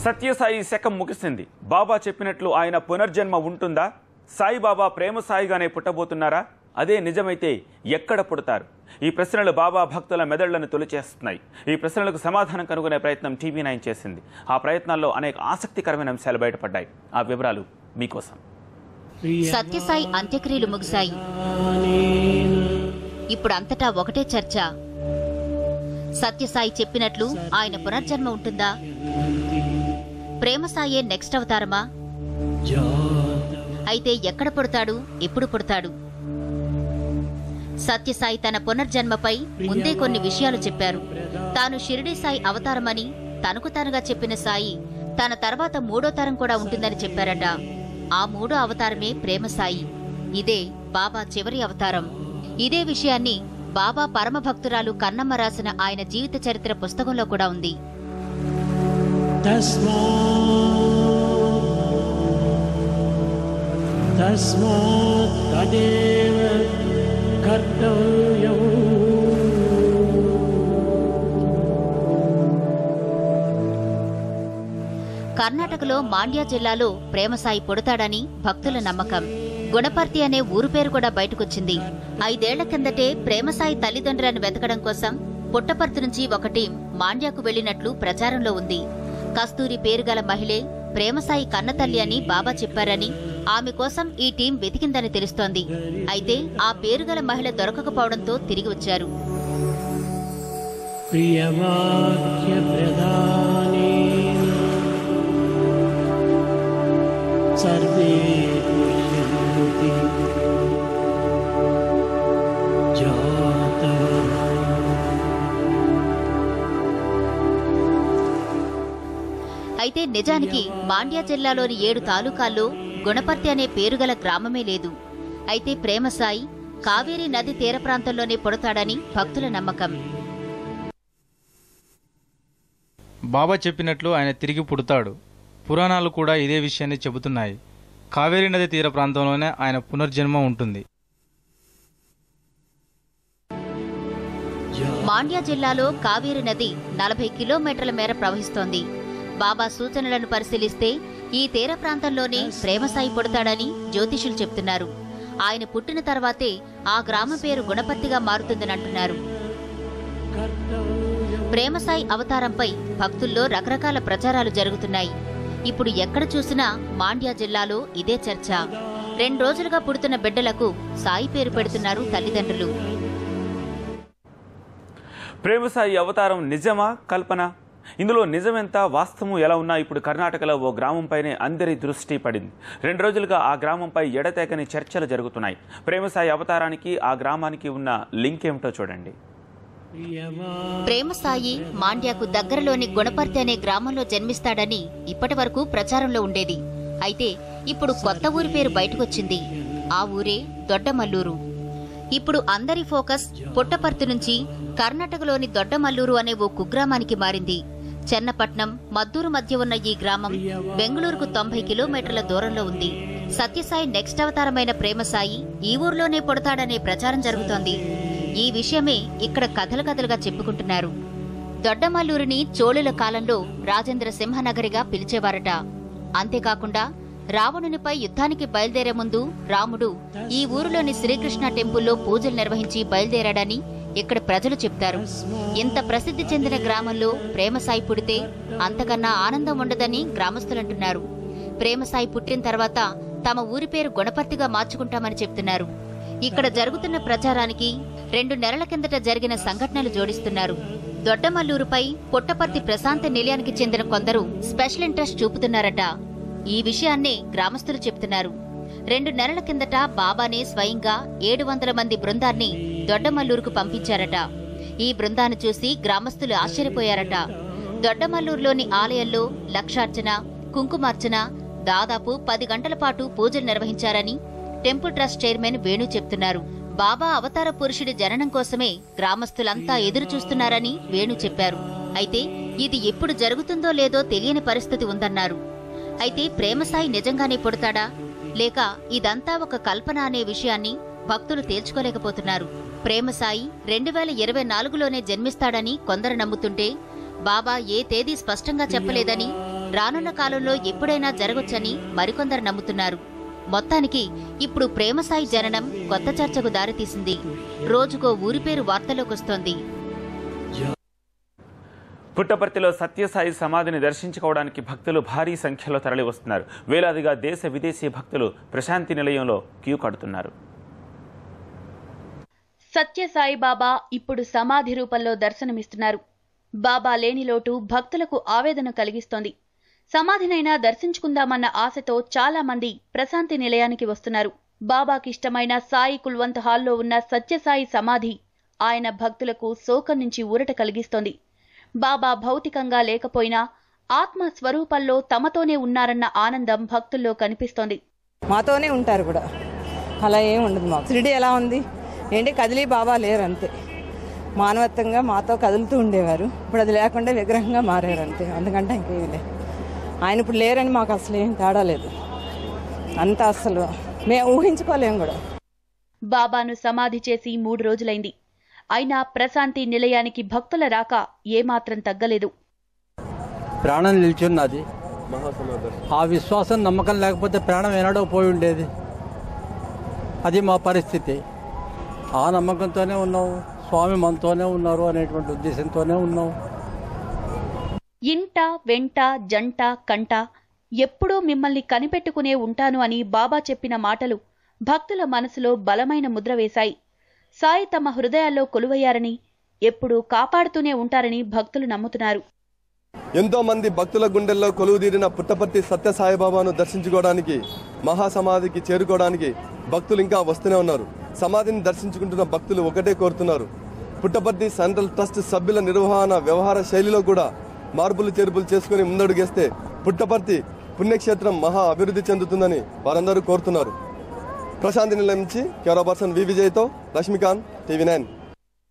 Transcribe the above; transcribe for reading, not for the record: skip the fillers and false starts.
సత్యసాయి శకం ముగిసింది. బాబా చెప్పినట్లు ఆయన పునర్జన్మ ఉంటుందా? సాయిబాబా ప్రేమ సాయిగానే పుట్టబోతున్నారా? అదే నిజమైతే ఎక్కడ పుడతారు? ఈ ప్రశ్నలు బాబా భక్తుల మెదళ్లను తొలిచేస్తున్నాయి. ఈ ప్రశ్నలకు సమాధానం కనుగొనే ప్రయత్నం TV9 చేసింది. ఆ ప్రయత్నాల్లో అనేక ఆసక్తికరమైన అంశాలు బయటపడ్డాయి. ఆ వివరాలు మీకోసం. సత్యసాయి అంత్యక్రియలు ముగిశాయి. ఇప్పుడు అంతటా ఒకటే చర్చ. సత్యసాయి చెప్పినట్లు ఆయన పునర్జన్మ ఉంటుందా? ప్రేమసాయే నెక్స్ట్ అవతారమా? అయితే ఎక్కడ పుడతాడు, ఎప్పుడు పుడతాడు? సత్యసాయి తన పునర్జన్మపై ముందే కొన్ని విషయాలు చెప్పారు. తాను షిరిడీ సాయి అవతారమని తనకు తానుగా చెప్పిన సాయి తన తర్వాత 3వ తరం కూడా ఉంటుందని చెప్పారట. ఆ 3వ అవతారమే ప్రేమసాయి. ఇదే బాబా చివరి అవతారం. ఇదే విషయాన్ని బాబా పరమభక్తురాలు కన్నమ్మ రాసిన ఆయన జీవిత చరిత్ర పుస్తకంలో కూడా ఉంది. కర్ణాటకలో మాండ్యా జిల్లాలో ప్రేమసాయి పుడతాడని భక్తుల నమ్మకం. గుణపర్తి అనే ఊరు పేరు కూడా బయటకొచ్చింది. 5 ఏళ్ల కిందటే ప్రేమసాయి తల్లిదండ్రులను వెతకడం కోసం పుట్టపర్తి నుంచి ఒక టీం మాండ్యాకు వెళ్లినట్లు ప్రచారంలో ఉంది. కస్తూరి పేరుగల మహిళే ప్రేమసాయి కన్నతల్లి అని బాబా చెప్పారని, ఆమె కోసం ఈ టీం వెతికిందని తెలుస్తోంది. అయితే ఆ పేరుగల మహిళ దొరకకపోవడంతో తిరిగి వచ్చారు. అయితే నిజానికి మాండ్యా జిల్లాలోని 7 తాలూకాల్లో గుణపర్తి అనే పేరుగల గ్రామమే లేదు. అయితే ప్రేమసాయి కావేరీ నది తీర ప్రాంతంలోనే పుడతాడని భక్తుల నమ్మకం. బాబా చెప్పినట్లు ఆయన తిరిగి పుడతాడు. పురాణాలు కూడా ఇదే విషయాన్ని చెబుతున్నాయి. కావేరీ నది తీర ప్రాంతంలోనే ఆయన పునర్జన్మ ఉంటుంది. మాండ్యా జిల్లాలో కావేరీ నది 40 కిలోమీటర్ల మేర ప్రవహిస్తోంది. బాబా సూచనలను పరిశీలిస్తే ఈ తీర ప్రాంతంలోనే ప్రేమసాయి పుడతాడని జ్యోతిషులు చెప్తున్నారు. ఆయన పుట్టిన తర్వాతే ఆ గ్రామం పేరు గుణపర్తిగా మారుతుందని అంటున్నారు. ప్రేమసాయి అవతారంపై భక్తుల్లో రకరకాల ప్రచారాలు జరుగుతున్నాయి. ఇప్పుడు ఎక్కడ చూసినా మాండ్యా జిల్లాలో ఇదే చర్చ. 2 రోజులుగా పుడుతున్న బిడ్డలకు సాయి పేరు పెడుతున్నారు తల్లిదండ్రులు. ప్రేమసాయి అవతారం నిజమా, కల్పన? ఇందులో నిజమెంత, వాస్తవం ఎలా ఉన్నా ఇప్పుడు కర్ణాటకలో ఓ గ్రామంపైనే అందరి దృష్టి పడింది. 2 రోజులుగా ఆ గ్రామంపై ఎడతెగని చర్చలు జరుగుతున్నాయి. ప్రేమసాయి అవతారానికి ఆ గ్రామానికి ఉన్న లింక్ ఏమిటో చూడండి. ప్రేమసాయి మాండ్యాకు దగ్గరలోని గుణపర్తి అనే గ్రామంలో జన్మిస్తాడని ఇప్పటి వరకు ప్రచారంలో ఉండేది. అయితే ఇప్పుడు కొత్త ఊరి పేరు బయటకొచ్చింది. ఆ ఊరే దొడ్డమల్లూరు. ఇప్పుడు అందరి ఫోకస్ పుట్టపర్తి నుంచి కర్ణాటకలోని దొడ్డమల్లూరు అనే ఓ కుగ్రామానికి మారింది. చెన్నపట్నం, మద్దూరు మధ్య ఉన్న ఈ గ్రామం బెంగళూరుకు 90 కిలోమీటర్ల దూరంలో ఉంది. సత్యసాయి నెక్స్ట్ అవతారమైన ప్రేమసాయి ఈ ఊర్లోనే పుడతాడనే ప్రచారం జరుగుతోంది. ఈ విషయమే ఇక్కడ కథలుగా చెప్పుకుంటున్నారు. దొడ్డమల్లూరిని చోళుల కాలంలో రాజేంద్ర సింహనగరిగా పిలిచేవారట. అంతేకాకుండా రావణునిపై యుద్ధానికి బయలుదేరే ముందు రాముడు ఈ ఊరిలోని శ్రీకృష్ణ టెంపుల్లో పూజలు నిర్వహించి బయలుదేరాడని ఇక్కడ ప్రజలు చెప్తారు. ఇంత ప్రసిద్ధి చెందిన గ్రామంలో ప్రేమసాయి పుడితే అంతకన్నా ఆనందం ఉండదని గ్రామస్తులంటున్నారు. ప్రేమసాయి పుట్టిన తర్వాత తమ ఊరి పేరు గుణపర్తిగా మార్చుకుంటామని చెప్తున్నారు. ఇక్కడ జరుగుతున్న ప్రచారానికి 2 నెలల కిందట జరిగిన సంఘటనలు జోడిస్తున్నారు. దొడ్డమల్లూరుపై పుట్టపర్తి ప్రశాంత నిలయానికి చెందిన కొందరు స్పెషల్ ఇంట్రెస్ట్ చూపుతున్నారట. ఈ విషయాన్నే గ్రామస్తులు చెప్తున్నారు. 2 నెలల కిందట బాబానే స్వయంగా 700 మంది బృందాన్ని దొడ్డమల్లూరుకు పంపించారట. ఈ బృందాన్ని చూసి గ్రామస్తులు ఆశ్చర్యపోయారట. దొడ్డమల్లూరులోని ఆలయంలో లక్షార్చన, కుంకుమార్చన, దాదాపు 10 గంటల పాటు పూజలు నిర్వహించారని టెంపుల్ ట్రస్ట్ చైర్మన్ వేణు చెప్తున్నారు. బాబా అవతార పురుషుడి జననం కోసమే గ్రామస్తులంతా ఎదురు చూస్తున్నారని వేణు చెప్పారు. అయితే ఇది ఎప్పుడు జరుగుతుందో లేదో తెలియని పరిస్థితి ఉందన్నారు. అయితే ప్రేమసాయి నిజంగానే పుడతాడా, లేక ఇదంతా ఒక కల్పన అనే విషయాన్ని భక్తులు తేల్చుకోలేకపోతున్నారు. ప్రేమసాయి 2024లోనే జన్మిస్తాడని కొందరు నమ్ముతుంటే, బాబా ఏ తేదీ స్పష్టంగా చెప్పలేదని రానున్న కాలంలో ఎప్పుడైనా జరగొచ్చని మరికొందరు నమ్ముతున్నారు. మొత్తానికి ఇప్పుడు ప్రేమసాయి జననం కొత్త చర్చకు దారితీసింది. రోజుకో ఊరి పేరు వార్తలోకొస్తోంది. పుట్టపర్తిలో సత్యసాయి సమాధిని దర్శించుకోవడానికి భక్తులు భారీ సంఖ్యలో తరలి వస్తున్నారు. వేలాదిగా దేశ విదేశీ భక్తులు ప్రశాంతి నిలయంలో క్యూ కడుతున్నారు. సత్యసాయి బాబా ఇప్పుడు సమాధి రూపంలో దర్శనమిస్తున్నారు. బాబా లేని లోటు భక్తులకు ఆవేదన కలిగిస్తోంది. సమాధినైనా దర్శించుకుందామన్న ఆశతో చాలా మంది ప్రశాంతి నిలయానికి వస్తున్నారు. బాబాకిష్టమైన సాయి కుల్వంత్ హాల్లో ఉన్న సత్యసాయి సమాధి ఆయన భక్తులకు శోకం నుంచి ఊరట కలిగిస్తోంది. బాబా భౌతికంగా లేకపోయినా ఆత్మ స్వరూపంలో తమతోనే ఉన్నారన్న ఆనందం భక్తుల్లో కనిపిస్తోంది. మాతోనే ఉంటారు కూడా, అలా ఏం ఉండదు. మాకు షిరిడి ఎలా ఉంది ఏంటి, కదిలీ బాబా లేరు అంతే. మానవత్వంగా మాతో కదులుతూ ఉండేవారు, ఇప్పుడు అది లేకుండా విగ్రహంగా మారారు అంతే. అందుకంటే ఇంకేమీ లేదు. ఆయన ఇప్పుడు లేరని మాకు అసలు ఏం తేడా లేదు. అంత అసలు మేము ఊహించుకోలేము కూడా. బాబాను సమాధి చేసి 3 రోజులైంది. అయినా ప్రశాంతి నిలయానికి భక్తుల రాక ఏమాత్రం తగ్గలేదు. ప్రాణం నిల్చున్నది. ఆ విశ్వాసం నమ్మకం లేకపోతే ప్రాణం ఏనాడో పోయి ఉండేది. అది మా పరిస్థితి. ఆ నమ్మకంతోనే ఉన్నాం, స్వామి మనతోనే ఉన్నారు అనేటువంటి ఉద్దేశంతోనే ఉన్నాం. ఇంట వెంట జంట కంట ఎప్పుడూ మిమ్మల్ని కనిపెట్టుకునే ఉంటాను అని బాబా చెప్పిన మాటలు భక్తుల మనసులో బలమైన ముద్ర వేశాయి. సాయి తమ హృదయాల్లో కొలువయ్యారని, ఎప్పుడూ కాపాడుతూనే ఉంటారని భక్తులు నమ్ముతున్నారు. ఎంతో మంది భక్తుల గుండెల్లో కొలువుదీరిన పుట్టపర్తి సత్యసాయిబాబాను దర్శించుకోవడానికి, మహాసమాధికి చేరుకోవడానికి భక్తులు ఇంకా వస్తూనే ఉన్నారు. సమాధిని దర్శించుకుంటున్న భక్తులు ఒకటే కోరుతున్నారు, పుట్టపర్తి సెంట్రల్ ట్రస్ట్ సభ్యుల నిర్వహణ వ్యవహార శైలిలో కూడా మార్పులు చేర్పులు చేసుకుని ముందడుగేస్తే పుట్టపర్తి పుణ్యక్షేత్రం మహా అభివృద్ధి చెందుతుందని వారందరూ కోరుతున్నారు. ప్రశాంతి నిలయం నుంచి కెమెరా పర్సన్ వి విజయ్తో లక్ష్మీకాంత్, TV9.